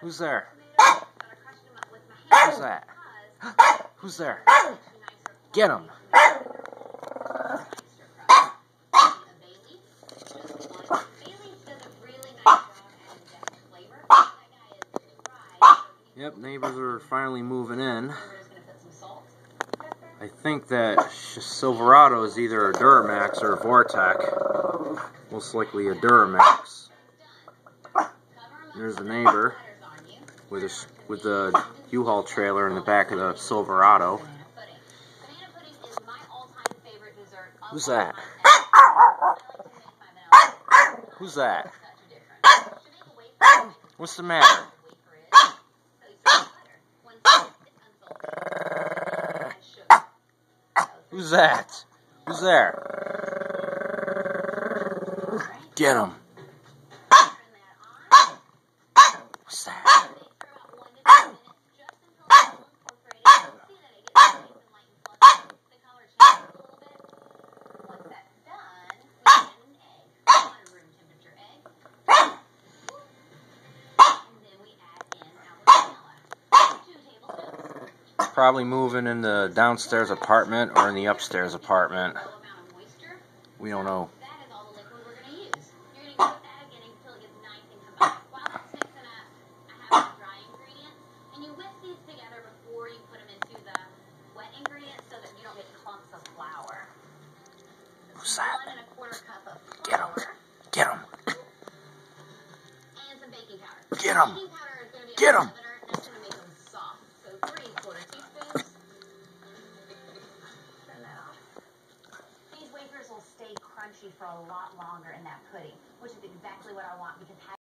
Who's there? Who's that? Who's there? Get him! Yep, neighbors are finally moving in. I think that Silverado is either a Duramax or a Vortec. Most likely a Duramax. There's the neighbor with a U-Haul trailer in the back of the Silverado. Who's that? Who's that? What's the matter? Who's that? Who's there? Get him. What's that? Probably moving in the downstairs apartment or in the upstairs apartment. We don't know. Who's that? Get him. Get him. Get him. Get him. These wafers will stay crunchy for a lot longer in that pudding, which is exactly what I want because